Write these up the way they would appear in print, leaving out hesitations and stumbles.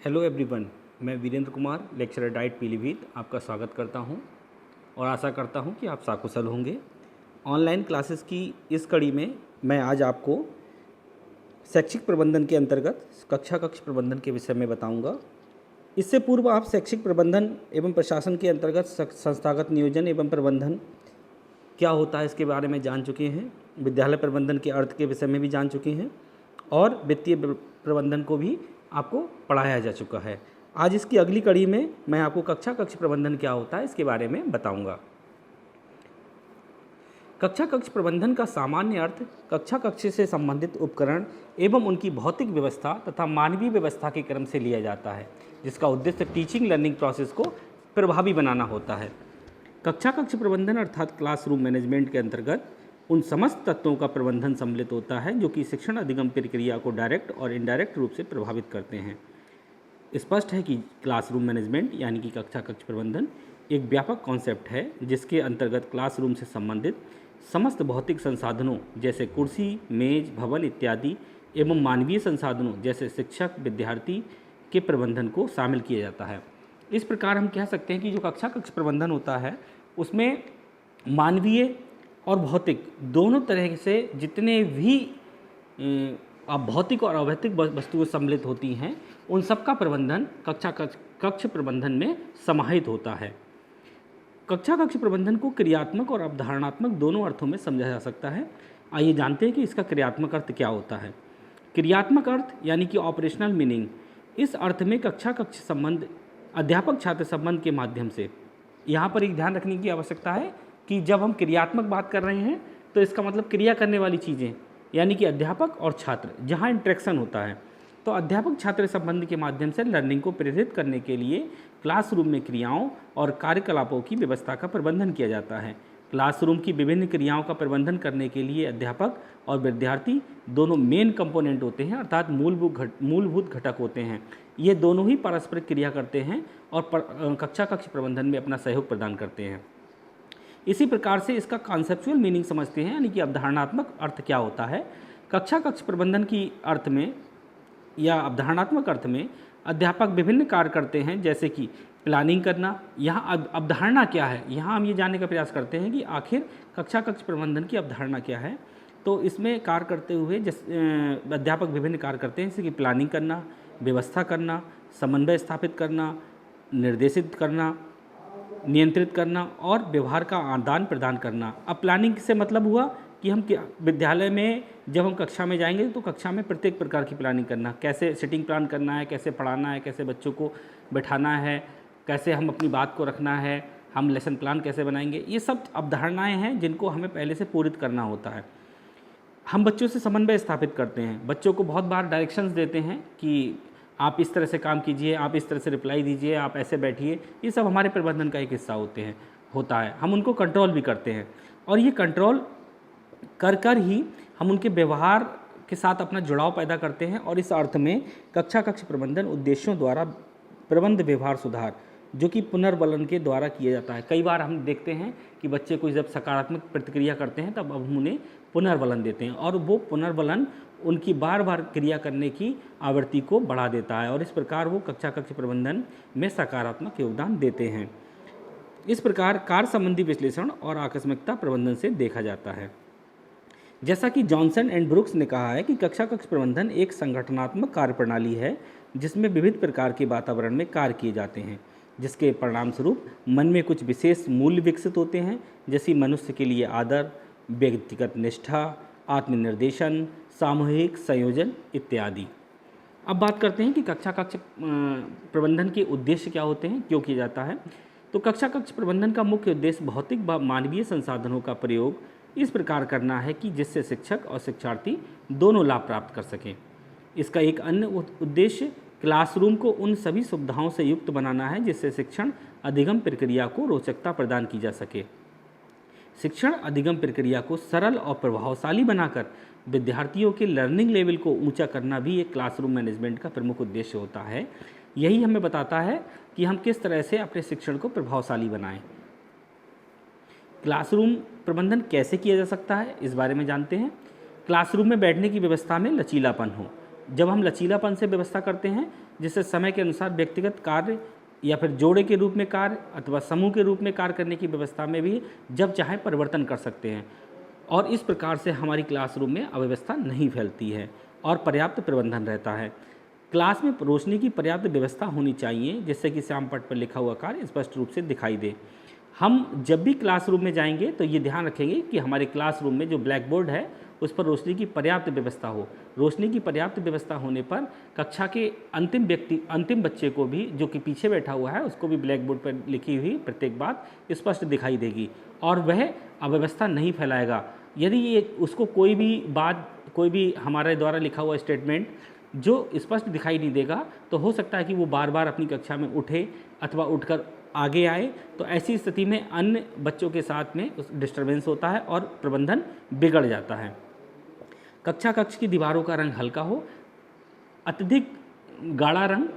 Hello everyone, मैं Virendra Kumar lecturer diet Pilibhit आपका स्वागत करता हूं और आशा करता हूं कि आप साकुशल होंगे। ऑनलाइन क्लासेस की इस कड़ी में मैं आज आपको शैक्षिक प्रबंधन के अंतर्गत कक्ष प्रबंधन के विषय में बताऊंगा। इससे पूर्व आप शैक्षिक प्रबंधन एवं प्रशासन के अंतर्गत संस्थागत नियोजन एवं प्रबंधन क्या होता है इसके बारे में जान चुके हैं, विद्यालय प्रबंधन के अर्थ के विषय में भी जान चुके हैं और वित्तीय प्रबंधन को भी आपको पढ़ाया जा चुका है। आज इसकी अगली कड़ी में मैं आपको कक्ष प्रबंधन क्या होता है इसके बारे में बताऊंगा। कक्ष प्रबंधन का सामान्य अर्थ कक्ष से संबंधित उपकरण एवं उनकी भौतिक व्यवस्था तथा मानवीय व्यवस्था के क्रम से लिया जाता है, जिसका उद्देश्य टीचिंग लर्निंग प्रोसेस को प्रभावी बनाना होता है। कक्ष प्रबंधन अर्थात क्लासरूम मैनेजमेंट के अंतर्गत उन समस्त तत्वों का प्रबंधन सम्मिलित होता है जो कि शिक्षण अधिगम प्रक्रिया को डायरेक्ट और इनडायरेक्ट रूप से प्रभावित करते हैं। स्पष्ट है कि क्लासरूम मैनेजमेंट यानी कि कक्ष प्रबंधन एक व्यापक कॉन्सेप्ट है जिसके अंतर्गत क्लासरूम से संबंधित समस्त भौतिक संसाधनों जैसे कुर्सी, मेज, भवन इत्यादि एवं मानवीय संसाधनों जैसे शिक्षक, विद्यार्थी के प्रबंधन को शामिल किया जाता है। इस प्रकार हम कह सकते हैं कि जो कक्ष प्रबंधन होता है उसमें मानवीय और भौतिक दोनों तरह से जितने भी भौतिक और अभौतिक वस्तुएं सम्मिलित होती हैं उन सब का प्रबंधन कक्ष प्रबंधन में समाहित होता है। कक्ष प्रबंधन को क्रियात्मक और अवधारणात्मक दोनों अर्थों में समझा जा सकता है। आइए जानते हैं कि इसका क्रियात्मक अर्थ क्या होता है। क्रियात्मक अर्थ यानी कि ऑपरेशनल मीनिंग, इस अर्थ में कक्ष संबंध अध्यापक छात्र संबंध के माध्यम से। यहाँ पर एक ध्यान रखने की आवश्यकता है कि जब हम क्रियात्मक बात कर रहे हैं तो इसका मतलब क्रिया करने वाली चीज़ें यानी कि अध्यापक और छात्र जहाँ इंटरेक्शन होता है, तो अध्यापक छात्र संबंध के माध्यम से लर्निंग को प्रेरित करने के लिए क्लासरूम में क्रियाओं और कार्यकलापों की व्यवस्था का प्रबंधन किया जाता है। क्लासरूम की विभिन्न क्रियाओं का प्रबंधन करने के लिए अध्यापक और विद्यार्थी दोनों मेन कंपोनेंट होते हैं अर्थात मूलभूत घटक होते हैं। ये दोनों ही पारस्परिक क्रिया करते हैं और कक्ष प्रबंधन में अपना सहयोग प्रदान करते हैं। इसी प्रकार से इसका कॉन्सेप्चुअल मीनिंग समझते हैं यानी कि अवधारणात्मक अर्थ क्या होता है। कक्ष प्रबंधन की अर्थ में या अवधारणात्मक अर्थ में अध्यापक विभिन्न कार्य करते हैं जैसे कि प्लानिंग करना। यहाँ अवधारणा क्या है, यहाँ हम ये जानने का प्रयास करते हैं कि आखिर कक्ष प्रबंधन की अवधारणा क्या है। तो इसमें कार्य करते हुए अध्यापक विभिन्न कार्य करते हैं जैसे कि प्लानिंग करना, व्यवस्था करना, समन्वय स्थापित करना, निर्देशित करना, नियंत्रित करना और व्यवहार का आदान प्रदान करना। अब प्लानिंग से मतलब हुआ कि हम विद्यालय में जब हम कक्षा में जाएंगे तो कक्षा में प्रत्येक प्रकार की प्लानिंग करना, कैसे सिटिंग प्लान करना है, कैसे पढ़ाना है, कैसे बच्चों को बैठाना है, कैसे हम अपनी बात को रखना है, हम लेसन प्लान कैसे बनाएंगे, ये सब अवधारणाएं हैं जिनको हमें पहले से पूरित करना होता है। हम बच्चों से समन्वय स्थापित करते हैं, बच्चों को बहुत बार डायरेक्शंस देते हैं कि आप इस तरह से काम कीजिए, आप इस तरह से रिप्लाई दीजिए, आप ऐसे बैठिए। ये सब हमारे प्रबंधन का एक हिस्सा होता है। हम उनको कंट्रोल भी करते हैं और ये कंट्रोल कर ही हम उनके व्यवहार के साथ अपना जुड़ाव पैदा करते हैं। और इस अर्थ में कक्ष प्रबंधन उद्देश्यों द्वारा प्रबंध व्यवहार सुधार जो कि पुनर्वलन के द्वारा किया जाता है। कई बार हम देखते हैं कि बच्चे कोई जब सकारात्मक प्रतिक्रिया करते हैं तब अब हम उन्हें पुनर्वलन देते हैं और वो पुनर्वलन उनकी बार बार क्रिया करने की आवृत्ति को बढ़ा देता है और इस प्रकार वो कक्ष प्रबंधन में सकारात्मक योगदान देते हैं। इस प्रकार कार्य संबंधी विश्लेषण और आकस्मिकता प्रबंधन से देखा जाता है। जैसा कि जॉनसन एंड ब्रुक्स ने कहा है कि कक्ष प्रबंधन एक संगठनात्मक कार्यप्रणाली है जिसमें विविध प्रकार के वातावरण में कार्य किए जाते हैं, जिसके परिणाम स्वरूप मन में कुछ विशेष मूल्य विकसित होते हैं जैसे मनुष्य के लिए आदर, व्यक्तिगत निष्ठा, आत्मनिर्देशन, सामूहिक संयोजन इत्यादि। अब बात करते हैं कि कक्ष प्रबंधन के उद्देश्य क्या होते हैं, क्यों किया जाता है। तो कक्ष प्रबंधन का मुख्य उद्देश्य भौतिक व मानवीय संसाधनों का प्रयोग इस प्रकार करना है कि जिससे शिक्षक और शिक्षार्थी दोनों लाभ प्राप्त कर सकें। इसका एक अन्य उद्देश्य क्लासरूम को उन सभी सुविधाओं से युक्त बनाना है जिससे शिक्षण अधिगम प्रक्रिया को रोचकता प्रदान की जा सके। शिक्षण अधिगम प्रक्रिया को सरल और प्रभावशाली बनाकर विद्यार्थियों के लर्निंग लेवल को ऊंचा करना भी एक क्लासरूम मैनेजमेंट का प्रमुख उद्देश्य होता है। यही हमें बताता है कि हम किस तरह से अपने शिक्षण को प्रभावशाली बनाएं। क्लासरूम प्रबंधन कैसे किया जा सकता है इस बारे में जानते हैं। क्लासरूम में बैठने की व्यवस्था में लचीलापन हो, जब हम लचीलापन से व्यवस्था करते हैं, जिससे समय के अनुसार व्यक्तिगत कार्य या फिर जोड़े के रूप में कार्य अथवा समूह के रूप में कार्य करने की व्यवस्था में भी जब चाहें परिवर्तन कर सकते हैं, और इस प्रकार से हमारी क्लासरूम में अव्यवस्था नहीं फैलती है और पर्याप्त प्रबंधन रहता है। क्लास में रोशनी की पर्याप्त व्यवस्था होनी चाहिए, जिससे कि श्याम पट पर लिखा हुआ कार्य स्पष्ट रूप से दिखाई दे। हम जब भी क्लासरूम में जाएंगे तो ये ध्यान रखेंगे कि हमारे क्लासरूम में जो ब्लैक बोर्ड है उस पर रोशनी की पर्याप्त व्यवस्था हो। रोशनी की पर्याप्त व्यवस्था होने पर कक्षा के अंतिम बच्चे को भी, जो कि पीछे बैठा हुआ है, उसको भी ब्लैक बोर्ड पर लिखी हुई प्रत्येक बात स्पष्ट दिखाई देगी और वह अव्यवस्था नहीं फैलाएगा। यदि ये उसको कोई भी हमारे द्वारा लिखा हुआ स्टेटमेंट जो स्पष्ट दिखाई नहीं देगा, तो हो सकता है कि वो बार बार अपनी कक्षा में उठे अथवा उठकर आगे आए, तो ऐसी स्थिति में अन्य बच्चों के साथ में डिस्टर्बेंस होता है और प्रबंधन बिगड़ जाता है। कक्ष की दीवारों का रंग हल्का हो। अत्यधिक गाढ़ा रंग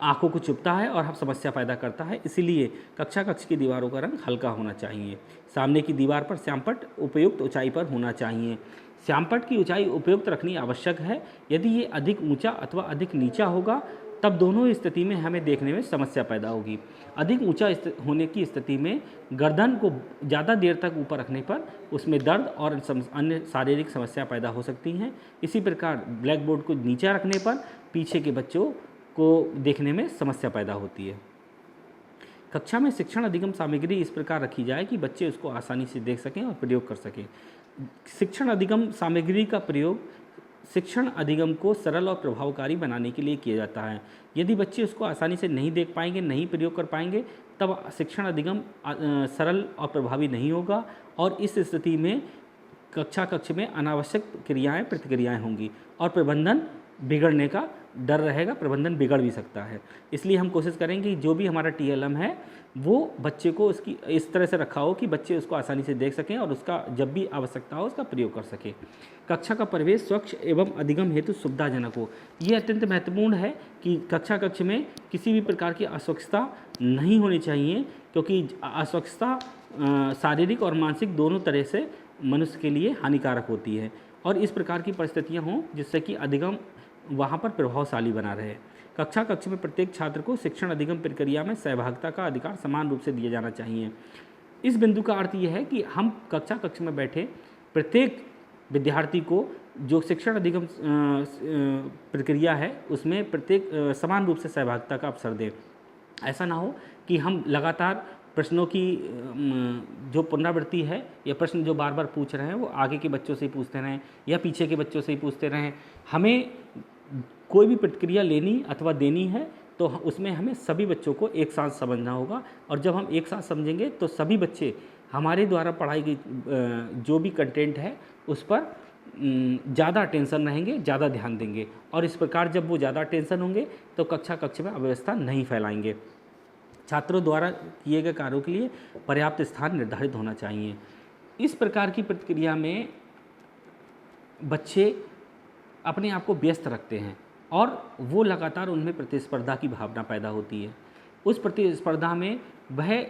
आंखों को चुभता है और हम समस्या पैदा करता है, इसीलिए कक्ष की दीवारों का रंग हल्का होना चाहिए। सामने की दीवार पर श्यामपट उपयुक्त ऊंचाई पर होना चाहिए। श्यामपट की ऊंचाई उपयुक्त रखनी आवश्यक है। यदि ये अधिक ऊंचा अथवा अधिक नीचा होगा तब दोनों स्थिति में हमें देखने में समस्या पैदा होगी। अधिक ऊंचा होने की स्थिति में गर्दन को ज़्यादा देर तक ऊपर रखने पर उसमें दर्द और अन्य शारीरिक समस्या पैदा हो सकती हैं। इसी प्रकार ब्लैक बोर्ड को नीचे रखने पर पीछे के बच्चों को देखने में समस्या पैदा होती है। कक्षा में शिक्षण अधिगम सामग्री इस प्रकार रखी जाए कि बच्चे उसको आसानी से देख सकें और प्रयोग कर सकें। शिक्षण अधिगम सामग्री का प्रयोग शिक्षण अधिगम को सरल और प्रभावकारी बनाने के लिए किया जाता है। यदि बच्चे उसको आसानी से नहीं देख पाएंगे, नहीं प्रयोग कर पाएंगे, तब शिक्षण अधिगम सरल और प्रभावी नहीं होगा और इस स्थिति में कक्ष में अनावश्यक क्रियाएं प्रतिक्रियाएं होंगी और प्रबंधन बिगड़ने का डर रहेगा, प्रबंधन बिगड़ भी सकता है। इसलिए हम कोशिश करेंगे कि जो भी हमारा TLM है वो बच्चे को उसकी इस तरह से रखा हो कि बच्चे उसको आसानी से देख सकें और उसका जब भी आवश्यकता हो उसका प्रयोग कर सकें। कक्षा का परिवेश स्वच्छ एवं अधिगम हेतु सुविधाजनक हो। ये अत्यंत महत्वपूर्ण है कि कक्ष में किसी भी प्रकार की अस्वच्छता नहीं होनी चाहिए, क्योंकि अस्वच्छता शारीरिक और मानसिक दोनों तरह से मनुष्य के लिए हानिकारक होती है और इस प्रकार की परिस्थितियाँ हों जिससे कि अधिगम वहाँ पर प्रभावशाली बना रहे। कक्ष में प्रत्येक छात्र को शिक्षण अधिगम प्रक्रिया में सहभागिता का अधिकार समान रूप से दिया जाना चाहिए। इस बिंदु का अर्थ ये है कि हम कक्ष में बैठे प्रत्येक विद्यार्थी को जो शिक्षण अधिगम प्रक्रिया है उसमें प्रत्येक समान रूप से सहभागिता का अवसर दें। ऐसा ना हो कि हम लगातार प्रश्नों की जो पुनरावृत्ति है या प्रश्न जो बार बार पूछ रहे हैं वो आगे के बच्चों से ही पूछते रहें या पीछे के बच्चों से ही पूछते रहें। हमें कोई भी प्रतिक्रिया लेनी अथवा देनी है तो उसमें हमें सभी बच्चों को एक साथ समझना होगा और जब हम एक साथ समझेंगे तो सभी बच्चे हमारे द्वारा पढ़ाई गई जो भी कंटेंट है उस पर ज़्यादा अटेंशन रहेंगे, ज़्यादा ध्यान देंगे और इस प्रकार जब वो ज़्यादा अटेंशन होंगे तो कक्ष में अव्यवस्था नहीं फैलाएंगे। छात्रों द्वारा किए गए कार्यों के लिए पर्याप्त स्थान निर्धारित होना चाहिए। इस प्रकार की प्रतिक्रिया में बच्चे अपने आप को व्यस्त रखते हैं और वो लगातार उनमें प्रतिस्पर्धा की भावना पैदा होती है। उस प्रतिस्पर्धा में वह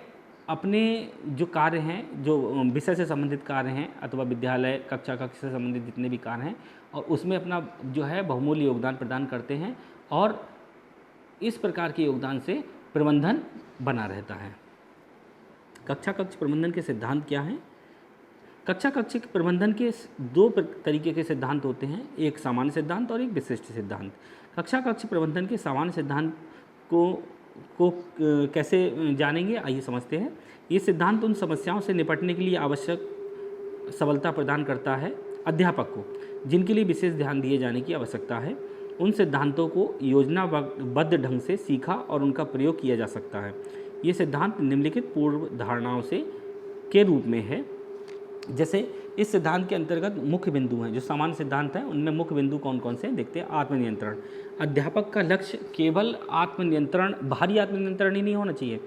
अपने जो कार्य हैं, जो विषय से संबंधित कार्य हैं अथवा विद्यालय कक्षा से संबंधित जितने भी कार्य हैं और उसमें अपना जो है बहुमूल्य योगदान प्रदान करते हैं और इस प्रकार के योगदान से प्रबंधन बना रहता है। कक्ष प्रबंधन के सिद्धांत क्या हैं? कक्ष प्रबंधन के दो तरीके के सिद्धांत होते हैं, एक सामान्य सिद्धांत और एक विशिष्ट सिद्धांत। कक्ष प्रबंधन के सामान्य सिद्धांत को कैसे जानेंगे, आइए समझते हैं। ये सिद्धांत उन समस्याओं से निपटने के लिए आवश्यक सबलता प्रदान करता है अध्यापक को, जिनके लिए विशेष ध्यान दिए जाने की आवश्यकता है। उन सिद्धांतों को योजनाबद्ध ढंग से सीखा और उनका प्रयोग किया जा सकता है। ये सिद्धांत निम्नलिखित पूर्व धारणाओं के रूप में है। जैसे इस सिद्धांत के अंतर्गत मुख्य बिंदु हैं, जो सामान्य सिद्धांत हैं उनमें मुख्य बिंदु कौन कौन से हैं देखते हैं। आत्मनियंत्रण। अध्यापक का लक्ष्य केवल आत्मनियंत्रण, बाहरी आत्मनियंत्रण ही नहीं होना चाहिए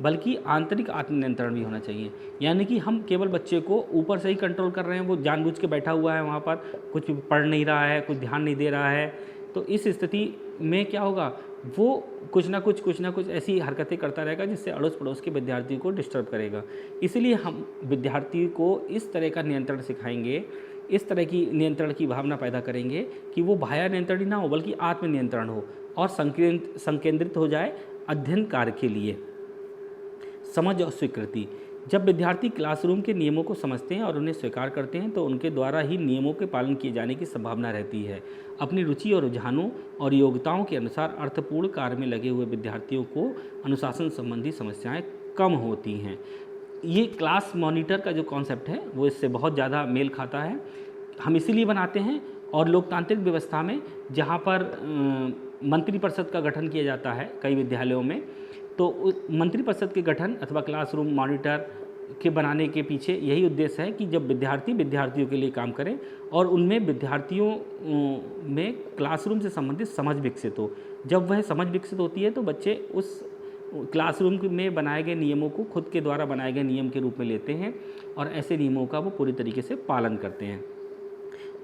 बल्कि आंतरिक आत्मनियंत्रण भी होना चाहिए। यानी कि हम केवल बच्चे को ऊपर से ही कंट्रोल कर रहे हैं, वो जानबूझ के बैठा हुआ है वहाँ पर, कुछ पढ़ नहीं रहा है, कुछ ध्यान नहीं दे रहा है, तो इस स्थिति में क्या होगा, वो कुछ ना कुछ ऐसी हरकतें करता रहेगा जिससे अड़ोस पड़ोस के विद्यार्थी को डिस्टर्ब करेगा। इसलिए हम विद्यार्थी को इस तरह का नियंत्रण सिखाएंगे, इस तरह की नियंत्रण की भावना पैदा करेंगे कि वो बाह्य नियंत्रण ही ना हो बल्कि आत्म नियंत्रण हो और संकेंद्रित हो जाए अध्ययन कार्य के लिए। समझ और स्वीकृति। जब विद्यार्थी क्लासरूम के नियमों को समझते हैं और उन्हें स्वीकार करते हैं तो उनके द्वारा ही नियमों के पालन किए जाने की संभावना रहती है। अपनी रुचि और रुझानों और योग्यताओं के अनुसार अर्थपूर्ण कार्य में लगे हुए विद्यार्थियों को अनुशासन संबंधी समस्याएं कम होती हैं। ये क्लास मॉनिटर का जो कॉन्सेप्ट है वो इससे बहुत ज़्यादा मेल खाता है। हम इसीलिए बनाते हैं और लोकतांत्रिक व्यवस्था में जहाँ पर मंत्रिपरिषद का गठन किया जाता है कई विद्यालयों में, तो मंत्रिपरिषद के गठन अथवा क्लासरूम मॉनिटर के बनाने के पीछे यही उद्देश्य है कि जब विद्यार्थी विद्यार्थियों के लिए काम करें और उनमें विद्यार्थियों में क्लासरूम से संबंधित समझ विकसित हो। जब वह समझ विकसित होती है तो बच्चे उस क्लासरूम में बनाए गए नियमों को खुद के द्वारा बनाए गए नियम के रूप में लेते हैं और ऐसे नियमों का वो पूरी तरीके से पालन करते हैं।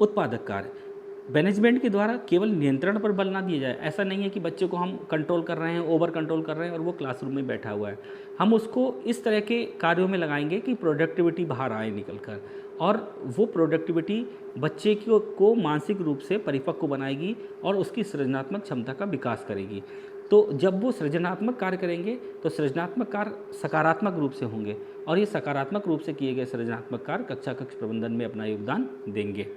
उत्पादक कार्य। मैनेजमेंट के द्वारा केवल नियंत्रण पर बल ना दिया जाए। ऐसा नहीं है कि बच्चे को हम कंट्रोल कर रहे हैं, ओवर कंट्रोल कर रहे हैं और वो क्लासरूम में बैठा हुआ है। हम उसको इस तरह के कार्यों में लगाएंगे कि प्रोडक्टिविटी बाहर आए निकल कर, और वो प्रोडक्टिविटी बच्चे को मानसिक रूप से परिपक्व बनाएगी और उसकी सृजनात्मक क्षमता का विकास करेगी। तो जब वो सृजनात्मक कार्य करेंगे तो सृजनात्मक कार्य सकारात्मक रूप से होंगे और ये सकारात्मक रूप से किए गए सृजनात्मक कार्य कक्षा कक्ष प्रबंधन में अपना योगदान देंगे।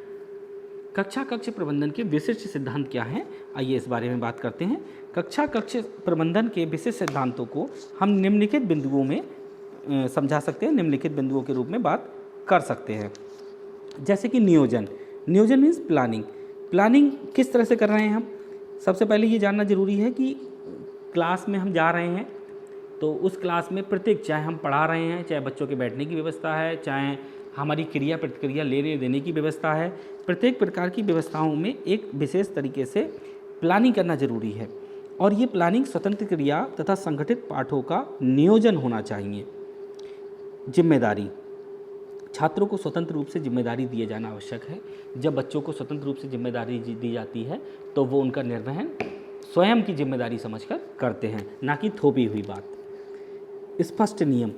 कक्षा कक्ष प्रबंधन के विशिष्ट सिद्धांत क्या हैं, आइए इस बारे में बात करते हैं। कक्षा कक्ष प्रबंधन के विशिष्ट सिद्धांतों को हम निम्नलिखित बिंदुओं में समझा सकते हैं, निम्नलिखित बिंदुओं के रूप में बात कर सकते हैं। जैसे कि नियोजन। नियोजन मीन्स प्लानिंग। प्लानिंग किस तरह से कर रहे हैं हम? सबसे पहले ये जानना जरूरी है कि क्लास में हम जा रहे हैं तो उस क्लास में प्रत्येक, चाहे हम पढ़ा रहे हैं, चाहे बच्चों के बैठने की व्यवस्था है, चाहे हमारी क्रिया प्रतिक्रिया लेने देने की व्यवस्था है, प्रत्येक प्रकार की व्यवस्थाओं में एक विशेष तरीके से प्लानिंग करना जरूरी है। और ये प्लानिंग स्वतंत्र क्रिया तथा संगठित पाठों का नियोजन होना चाहिए। जिम्मेदारी। छात्रों को स्वतंत्र रूप से जिम्मेदारी दिए जाना आवश्यक है। जब बच्चों को स्वतंत्र रूप से जिम्मेदारी दी जाती है तो वो उनका निर्वहन स्वयं की जिम्मेदारी समझकर करते हैं, ना कि थोपी हुई बात। स्पष्ट नियम।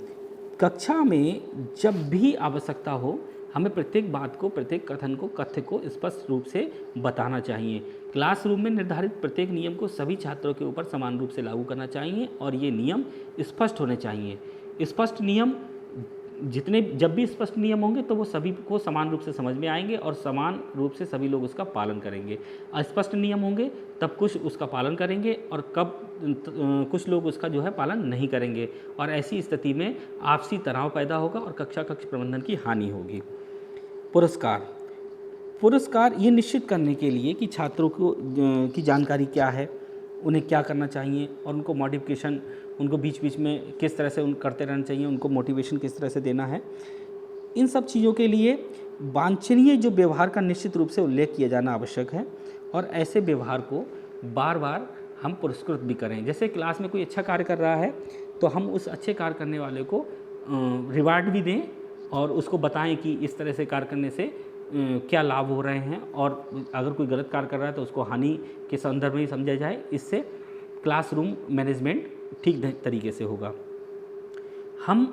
कक्षा में जब भी आवश्यकता हो हमें प्रत्येक बात को, प्रत्येक कथन को, कथ्य को स्पष्ट रूप से बताना चाहिए। क्लासरूम में निर्धारित प्रत्येक नियम को सभी छात्रों के ऊपर समान रूप से लागू करना चाहिए और ये नियम स्पष्ट होने चाहिए। स्पष्ट नियम जब भी स्पष्ट नियम होंगे तो वो सभी को समान रूप से समझ में आएंगे और समान रूप से सभी लोग उसका पालन करेंगे। अस्पष्ट नियम होंगे तब कुछ उसका पालन करेंगे और कुछ लोग उसका जो है पालन नहीं करेंगे और ऐसी स्थिति में आपसी तनाव पैदा होगा और कक्षा कक्ष प्रबंधन की हानि होगी। पुरस्कार ये निश्चित करने के लिए कि छात्रों को की जानकारी क्या है, उन्हें क्या करना चाहिए और उनको मॉडिफिकेशन, उनको बीच बीच में किस तरह से करते रहना चाहिए, उनको मोटिवेशन किस तरह से देना है। इन सब चीज़ों के लिए वांछनीय जो व्यवहार का निश्चित रूप से उल्लेख किया जाना आवश्यक है और ऐसे व्यवहार को बार बार हम पुरस्कृत भी करें। जैसे क्लास में कोई अच्छा कार्य कर रहा है तो हम उस अच्छे कार्य करने वाले को रिवार्ड भी दें और उसको बताएं कि इस तरह से कार्य करने से क्या लाभ हो रहे हैं, और अगर कोई गलत कार्य कर रहा है तो उसको हानि के संदर्भ में ही समझा जाए। इससे क्लासरूम मैनेजमेंट ठीक तरीके से होगा। हम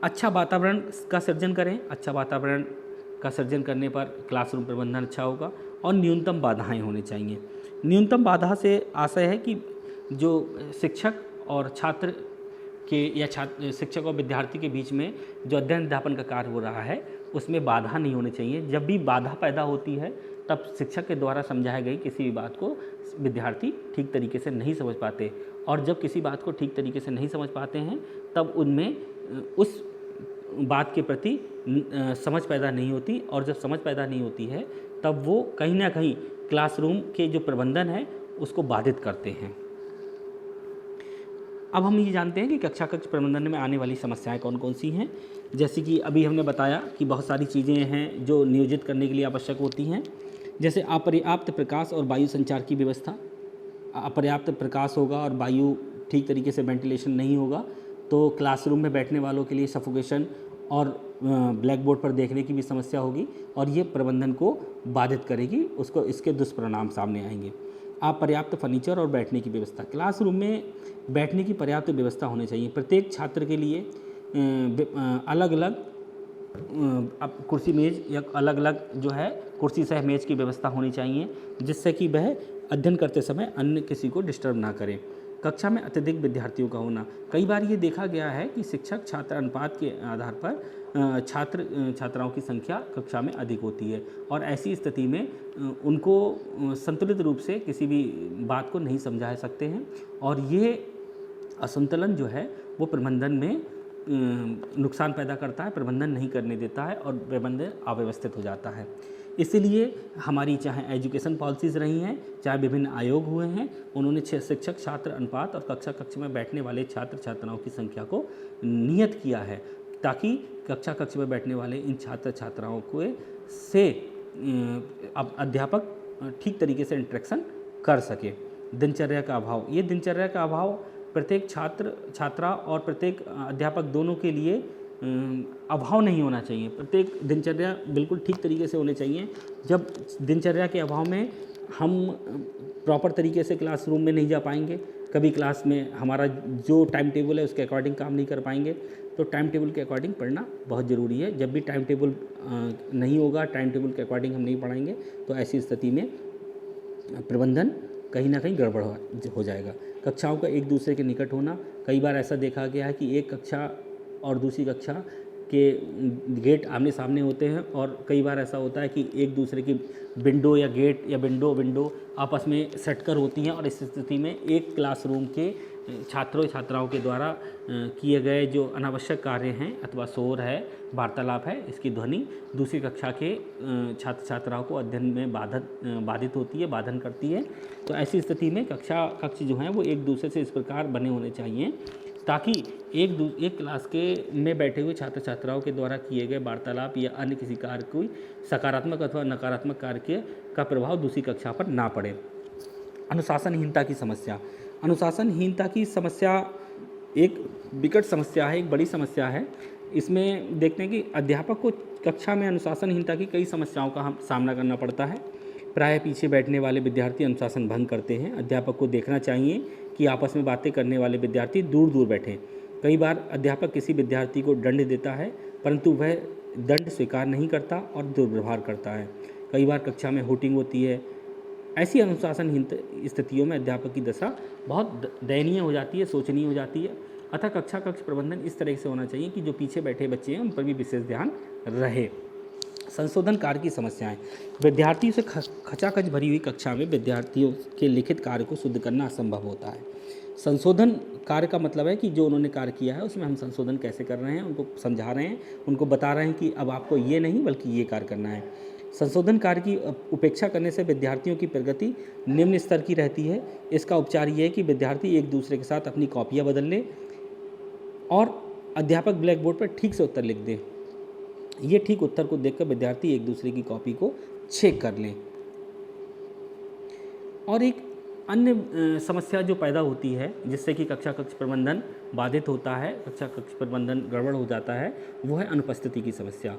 अच्छा वातावरण का सृजन करें। अच्छा वातावरण का सृजन करने पर क्लासरूम प्रबंधन अच्छा होगा और न्यूनतम बाधाएं होनी चाहिए। न्यूनतम बाधा से आशय है कि जो शिक्षक और छात्र के या शिक्षक और विद्यार्थी के बीच में जो अध्ययन अध्यापन का कार्य हो रहा है उसमें बाधा नहीं होनी चाहिए। जब भी बाधा पैदा होती है तब शिक्षक के द्वारा समझाई गई किसी भी बात को विद्यार्थी ठीक तरीके से नहीं समझ पाते, और जब किसी बात को ठीक तरीके से नहीं समझ पाते हैं तब उनमें उस बात के प्रति समझ पैदा नहीं होती, और जब समझ पैदा नहीं होती है तब वो कहीं ना कहीं क्लासरूम के जो प्रबंधन है उसको बाधित करते हैं। अब हम ये जानते हैं कि कक्षा कक्ष प्रबंधन में आने वाली समस्याएं कौन कौन सी हैं। जैसे कि अभी हमने बताया कि बहुत सारी चीज़ें हैं जो नियोजित करने के लिए आवश्यक होती हैं, जैसे अपर्याप्त प्रकाश और वायु संचार की व्यवस्था। अपर्याप्त प्रकाश होगा और वायु ठीक तरीके से वेंटिलेशन नहीं होगा तो क्लासरूम में बैठने वालों के लिए सफोकेशन और ब्लैक बोर्ड पर देखने की भी समस्या होगी और ये प्रबंधन को बाधित करेगी, उसको इसके दुष्परिणाम सामने आएंगे। अपर्याप्त फर्नीचर और बैठने की व्यवस्था। क्लासरूम में बैठने की पर्याप्त व्यवस्था होनी चाहिए। प्रत्येक छात्र के लिए अलग अलग अब कुर्सी मेज या अलग अलग जो है कुर्सी सह मेज की व्यवस्था होनी चाहिए, जिससे कि वह अध्ययन करते समय अन्य किसी को डिस्टर्ब ना करें। कक्षा में अत्यधिक विद्यार्थियों का होना, कई बार ये देखा गया है कि शिक्षक छात्र अनुपात के आधार पर छात्राओं की संख्या कक्षा में अधिक होती है, और ऐसी स्थिति में उनको संतुलित रूप से किसी भी बात को नहीं समझा सकते हैं, और ये असंतुलन जो है वो प्रबंधन में नुकसान पैदा करता है, प्रबंधन नहीं करने देता है और प्रबंधन अव्यवस्थित हो जाता है। इसीलिए हमारी चाहे एजुकेशन पॉलिसीज़ रही हैं, चाहे विभिन्न आयोग हुए हैं, उन्होंने शिक्षक छात्र अनुपात और कक्षा कक्ष में बैठने वाले छात्र छात्राओं की संख्या को नियत किया है, ताकि कक्षा कक्ष में बैठने वाले इन छात्र छात्राओं को से अब अध्यापक ठीक तरीके से इंटरेक्शन कर सके। दिनचर्या का अभाव, ये दिनचर्या का अभाव प्रत्येक छात्र छात्रा और प्रत्येक अध्यापक दोनों के लिए अभाव नहीं होना चाहिए। प्रत्येक दिनचर्या बिल्कुल ठीक तरीके से होने चाहिए। जब दिनचर्या के अभाव में हम प्रॉपर तरीके से क्लासरूम में नहीं जा पाएंगे, कभी क्लास में हमारा जो टाइम टेबल है उसके अकॉर्डिंग काम नहीं कर पाएंगे, तो टाइम टेबल के अकॉर्डिंग पढ़ना बहुत ज़रूरी है। जब भी टाइम टेबल नहीं होगा, टाइम टेबल के अकॉर्डिंग हम नहीं पढ़ाएंगे, तो ऐसी स्थिति में प्रबंधन कहीं ना कहीं गड़बड़ हो जाएगा। कक्षाओं का एक दूसरे के निकट होना, कई बार ऐसा देखा गया है कि एक कक्षा और दूसरी कक्षा के गेट आमने सामने होते हैं, और कई बार ऐसा होता है कि एक दूसरे की विंडो या गेट या विंडो आपस में सटकर होती हैं, और इस स्थिति में एक क्लासरूम के छात्रों छात्राओं के द्वारा किए गए जो अनावश्यक कार्य हैं अथवा शोर है, वार्तालाप है, इसकी ध्वनि दूसरी कक्षा के छात्र छात्राओं को अध्ययन में बाधित होती है, बाधन करती है। तो ऐसी स्थिति में कक्ष जो हैं वो एक दूसरे से इस प्रकार बने होने चाहिए ताकि एक क्लास के में बैठे हुए छात्र छात्राओं के द्वारा किए गए वार्तालाप या अन्य किसी कार्य कोई सकारात्मक अथवा नकारात्मक कार्य का प्रभाव दूसरी कक्षा पर ना पड़े। अनुशासनहीनता की समस्या, अनुशासनहीनता की समस्या एक विकट समस्या है, एक बड़ी समस्या है। इसमें देखते हैं कि अध्यापक को कक्षा में अनुशासनहीनता की कई समस्याओं का हम सामना करना पड़ता है। प्रायः पीछे बैठने वाले विद्यार्थी अनुशासन भंग करते हैं। अध्यापक को देखना चाहिए कि आपस में बातें करने वाले विद्यार्थी दूर दूर बैठें। कई बार अध्यापक किसी विद्यार्थी को दंड देता है, परंतु वह दंड स्वीकार नहीं करता और दुर्व्यवहार करता है। कई बार कक्षा में हूटिंग होती है। ऐसी अनुशासनहीन स्थितियों में अध्यापक की दशा बहुत दयनीय हो जाती है, शोचनीय हो जाती है। अतः कक्ष प्रबंधन इस तरह से होना चाहिए कि जो पीछे बैठे बच्चे हैं उन पर भी विशेष ध्यान रहे। संशोधन कार्य की समस्याएं, विद्यार्थियों से खचाखच भरी हुई कक्षा में विद्यार्थियों के लिखित कार्य को शुद्ध करना असंभव होता है। संशोधन कार्य का मतलब है कि जो उन्होंने कार्य किया है उसमें हम संशोधन कैसे कर रहे हैं, उनको समझा रहे हैं, उनको बता रहे हैं कि अब आपको ये नहीं बल्कि ये कार्य करना है। संशोधन कार्य की उपेक्षा करने से विद्यार्थियों की प्रगति निम्न स्तर की रहती है। इसका उपचार ये है कि विद्यार्थी एक दूसरे के साथ अपनी कॉपियाँ बदल लें और अध्यापक ब्लैक बोर्ड पर ठीक से उत्तर लिख दें। ये ठीक उत्तर को देखकर विद्यार्थी एक दूसरे की कॉपी को चेक कर लें। और एक अन्य समस्या जो पैदा होती है जिससे कि कक्षा प्रबंधन बाधित होता है, कक्षा प्रबंधन गड़बड़ हो जाता है, वो है अनुपस्थिति की समस्या।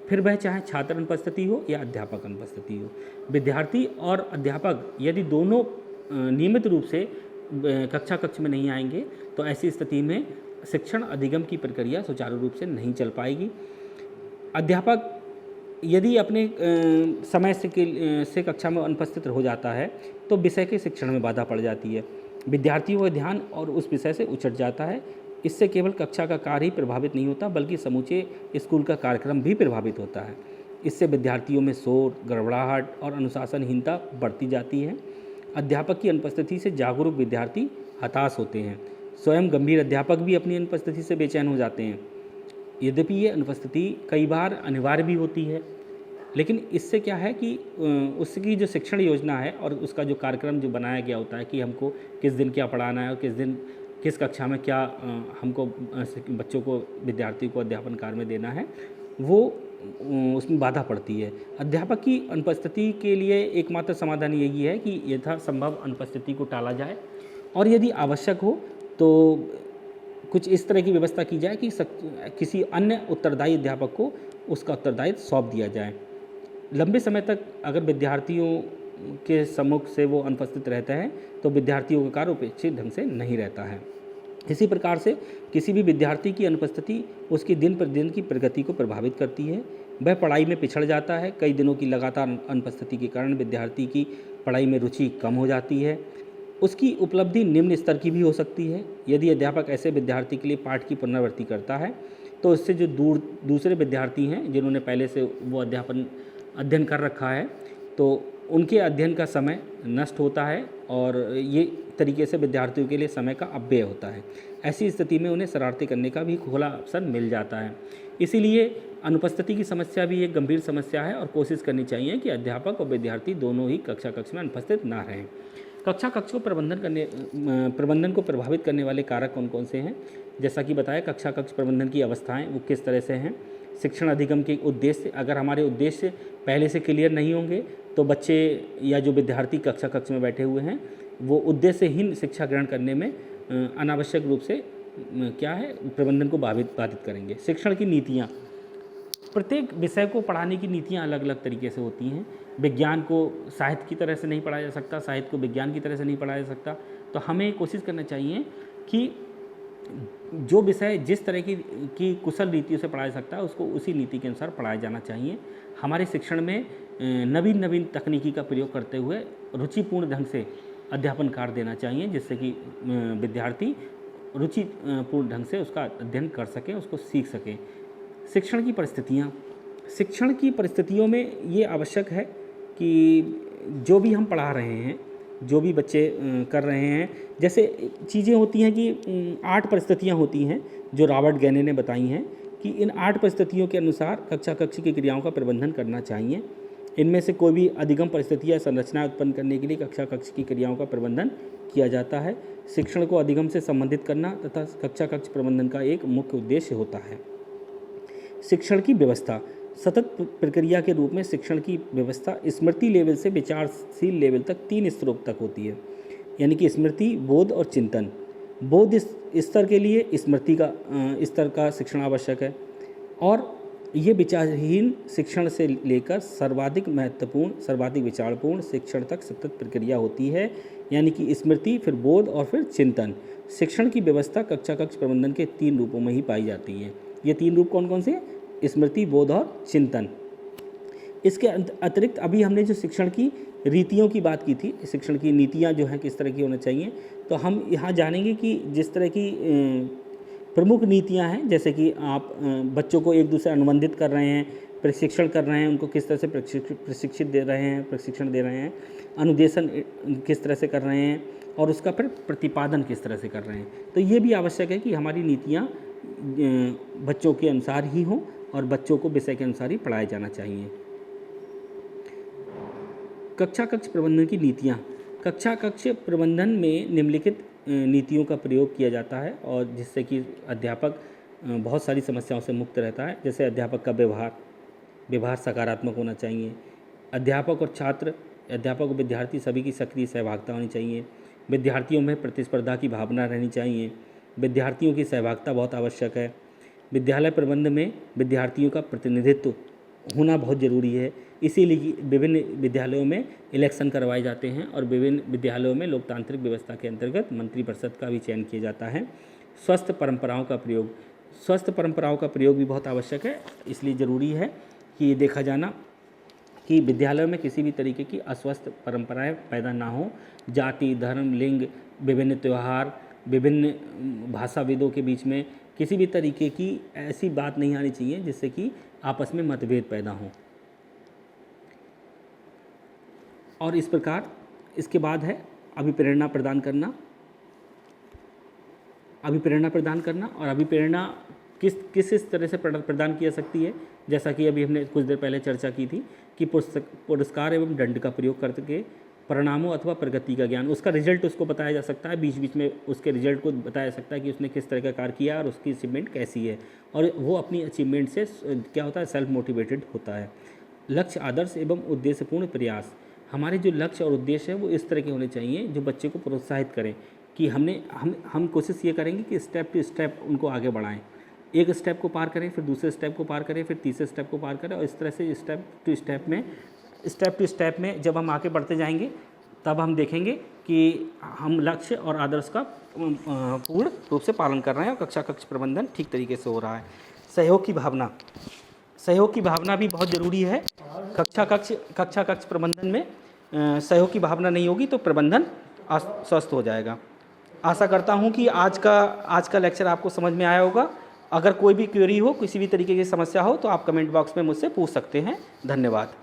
फिर वह चाहे छात्र अनुपस्थिति हो या अध्यापक अनुपस्थिति हो। विद्यार्थी और अध्यापक यदि दोनों नियमित रूप से कक्षा में नहीं आएंगे तो ऐसी स्थिति में शिक्षण अधिगम की प्रक्रिया सुचारू रूप से नहीं चल पाएगी। अध्यापक यदि अपने समय से कक्षा में अनुपस्थित हो जाता है तो विषय के शिक्षण में बाधा पड़ जाती है। विद्यार्थियों का ध्यान और उस विषय से उचट जाता है। इससे केवल कक्षा का कार्य ही प्रभावित नहीं होता बल्कि समूचे स्कूल का कार्यक्रम भी प्रभावित होता है। इससे विद्यार्थियों में शोर, गड़बड़ाहट और अनुशासनहीनता बढ़ती जाती है। अध्यापक की अनुपस्थिति से जागरूक विद्यार्थी हताश होते हैं। स्वयं गंभीर अध्यापक भी अपनी अनुपस्थिति से बेचैन हो जाते हैं। यद्यपि ये अनुपस्थिति कई बार अनिवार्य भी होती है, लेकिन इससे क्या है कि उसकी जो शिक्षण योजना है और उसका जो कार्यक्रम जो बनाया गया होता है कि हमको किस दिन क्या पढ़ाना है और किस दिन किस कक्षा में क्या हमको बच्चों को, विद्यार्थी को अध्यापन कार्य में देना है, वो उसमें बाधा पड़ती है। अध्यापक की अनुपस्थिति के लिए एकमात्र समाधान यही है कि यथासंभव अनुपस्थिति को टाला जाए और यदि आवश्यक हो तो कुछ इस तरह की व्यवस्था की जाए कि किसी अन्य उत्तरदायी अध्यापक को उसका उत्तरदायित्व सौंप दिया जाए। लंबे समय तक अगर विद्यार्थियों के सम्मुख से वो अनुपस्थित रहता है तो विद्यार्थियों का कार्य अपेक्षित ढंग से नहीं रहता है। इसी प्रकार से किसी भी विद्यार्थी की अनुपस्थिति उसकी दिन प्रतिदिन की प्रगति को प्रभावित करती है। वह पढ़ाई में पिछड़ जाता है। कई दिनों की लगातार अनुपस्थिति के कारण विद्यार्थी की पढ़ाई में रुचि कम हो जाती है। उसकी उपलब्धि निम्न स्तर की भी हो सकती है। यदि अध्यापक ऐसे विद्यार्थी के लिए पाठ की पुनरावृत्ति करता है तो इससे जो दूसरे विद्यार्थी हैं जिन्होंने पहले से वो अध्ययन कर रखा है तो उनके अध्ययन का समय नष्ट होता है और ये तरीके से विद्यार्थियों के लिए समय का अपव्यय होता है। ऐसी स्थिति में उन्हें शरारतें करने का भी खुला अवसर मिल जाता है। इसीलिए अनुपस्थिति की समस्या भी एक गंभीर समस्या है और कोशिश करनी चाहिए कि अध्यापक और विद्यार्थी दोनों ही कक्षा कक्ष में अनुपस्थित ना रहें। कक्षा कक्ष को प्रबंधन को प्रभावित करने वाले कारक कौन कौन से हैं? जैसा कि बताया, कक्षा कक्ष प्रबंधन की अवस्थाएं वो किस तरह से हैं। शिक्षण अधिगम के उद्देश्य, अगर हमारे उद्देश्य पहले से क्लियर नहीं होंगे तो बच्चे या जो विद्यार्थी कक्षा कक्ष में बैठे हुए हैं वो उद्देश्यहीन शिक्षा ग्रहण करने में अनावश्यक रूप से प्रबंधन को बाधित करेंगे। शिक्षण की नीतियाँ, प्रत्येक विषय को पढ़ाने की नीतियाँ अलग अलग तरीके से होती हैं। विज्ञान को साहित्य की तरह से नहीं पढ़ाया जा सकता, साहित्य को विज्ञान की तरह से नहीं पढ़ाया जा सकता। तो हमें कोशिश करना चाहिए कि जो विषय जिस तरह की कुशल नीतियों से पढ़ाया जा सकता है उसको उसी नीति के अनुसार पढ़ाया जाना चाहिए। हमारे शिक्षण में नवीन तकनीकी का प्रयोग करते हुए रुचिपूर्ण ढंग से अध्यापन कार्य देना चाहिए, जिससे कि विद्यार्थी रुचिपूर्ण ढंग से उसका अध्ययन कर सकें, उसको सीख सकें। शिक्षण की परिस्थितियाँ, शिक्षण की परिस्थितियों में ये आवश्यक है कि जो भी हम पढ़ा रहे हैं, जो भी बच्चे कर रहे हैं, जैसे चीज़ें होती हैं कि 8 परिस्थितियाँ होती हैं जो रॉबर्ट गैने ने बताई हैं कि इन 8 परिस्थितियों के अनुसार कक्षा कक्ष की क्रियाओं का प्रबंधन करना चाहिए। इनमें से कोई भी अधिगम परिस्थिति या संरचना उत्पन्न करने के लिए कक्षा कक्ष की क्रियाओं का प्रबंधन किया जाता है। शिक्षण को अधिगम से संबंधित करना तथा कक्षा कक्ष प्रबंधन का एक मुख्य उद्देश्य होता है। शिक्षण की व्यवस्था, सतत प्रक्रिया के रूप में शिक्षण की व्यवस्था स्मृति लेवल से विचारशील लेवल तक 3 स्तरों तक होती है, यानी कि स्मृति, बोध और चिंतन। बोध स्तर के लिए स्मृति का स्तर का शिक्षण आवश्यक है और ये विचारहीन शिक्षण से लेकर सर्वाधिक महत्वपूर्ण, सर्वाधिक विचारपूर्ण शिक्षण तक सतत प्रक्रिया होती है, यानी कि स्मृति, फिर बोध और फिर चिंतन। शिक्षण की व्यवस्था कक्षा कक्ष प्रबंधन के 3 रूपों में ही पाई जाती है। ये 3 रूप कौन कौन से? स्मृति, बोध और चिंतन। इसके अतिरिक्त अभी हमने जो शिक्षण की रीतियों की बात की थी, शिक्षण की नीतियाँ जो हैं किस तरह की होना चाहिए, तो हम यहाँ जानेंगे कि जिस तरह की प्रमुख नीतियाँ हैं, जैसे कि आप बच्चों को एक दूसरे अनुबंधित कर रहे हैं, प्रशिक्षण कर रहे हैं, उनको किस तरह से प्रशिक्षण दे रहे हैं, अनुदेशन किस तरह से कर रहे हैं और उसका फिर प्रतिपादन किस तरह से कर रहे हैं। तो ये भी आवश्यक है कि हमारी नीतियाँ बच्चों के अनुसार ही हों और बच्चों को विषय के अनुसार ही पढ़ाया जाना चाहिए। कक्षा कक्ष प्रबंधन की नीतियाँ, कक्षा कक्ष प्रबंधन में निम्नलिखित नीतियों का प्रयोग किया जाता है और जिससे कि अध्यापक बहुत सारी समस्याओं से मुक्त रहता है। जैसे अध्यापक का व्यवहार सकारात्मक होना चाहिए। अध्यापक और छात्र, अध्यापक और विद्यार्थी सभी की सक्रिय सहभागिता होनी चाहिए। विद्यार्थियों में प्रतिस्पर्धा की भावना रहनी चाहिए। विद्यार्थियों की सहभागिता बहुत आवश्यक है। विद्यालय प्रबंध में विद्यार्थियों का प्रतिनिधित्व होना बहुत ज़रूरी है। इसीलिए विभिन्न विद्यालयों में इलेक्शन करवाए जाते हैं और विभिन्न विद्यालयों में लोकतांत्रिक व्यवस्था के अंतर्गत मंत्रिपरिषद का भी चयन किया जाता है। स्वस्थ परंपराओं का प्रयोग भी बहुत आवश्यक है। इसलिए ज़रूरी है कि ये देखा जाना कि विद्यालयों में किसी भी तरीके की अस्वस्थ परंपराएं पैदा ना हो। जाति, धर्म, लिंग, विभिन्न त्यौहार, विभिन्न भाषाविदों के बीच में किसी भी तरीके की ऐसी बात नहीं आनी चाहिए जिससे कि आपस में मतभेद पैदा हों। और इस प्रकार इसके बाद है अभिप्रेरणा प्रदान करना। और अभिप्रेरणा किस तरह से प्रदान की जा सकती है, जैसा कि अभी हमने कुछ देर पहले चर्चा की थी कि पुरस्कार एवं दंड का प्रयोग करके परिणामों अथवा प्रगति का ज्ञान, उसका रिजल्ट उसको बताया जा सकता है। बीच बीच में उसके रिजल्ट को बताया जा सकता है कि उसने किस तरह का कार्य किया और उसकी अचीवमेंट कैसी है, और वो अपनी अचीवमेंट से क्या होता है, सेल्फ मोटिवेटेड होता है। लक्ष्य, आदर्श एवं उद्देश्यपूर्ण प्रयास, हमारे जो लक्ष्य और उद्देश्य है वो इस तरह के होने चाहिए जो बच्चे को प्रोत्साहित करें कि हम कोशिश ये करेंगे कि स्टेप टू स्टेप उनको आगे बढ़ाएं। एक स्टेप को पार करें, फिर दूसरे स्टेप को पार करें, फिर तीसरे स्टेप को पार करें, और इस तरह से स्टेप टू स्टेप में जब हम आगे बढ़ते जाएंगे तब हम देखेंगे कि हम लक्ष्य और आदर्श का पूर्ण रूप से पालन कर रहे हैं और कक्षा कक्ष प्रबंधन ठीक तरीके से हो रहा है। सहयोग की भावना, सहयोग की भावना भी बहुत ज़रूरी है। कक्षा कक्ष प्रबंधन में सहयोग की भावना नहीं होगी तो प्रबंधन अस्वस्थ हो जाएगा। आशा करता हूँ कि आज का लेक्चर आपको समझ में आया होगा। अगर कोई भी क्वेरी हो, किसी भी तरीके की समस्या हो तो आप कमेंट बॉक्स में मुझसे पूछ सकते हैं। धन्यवाद।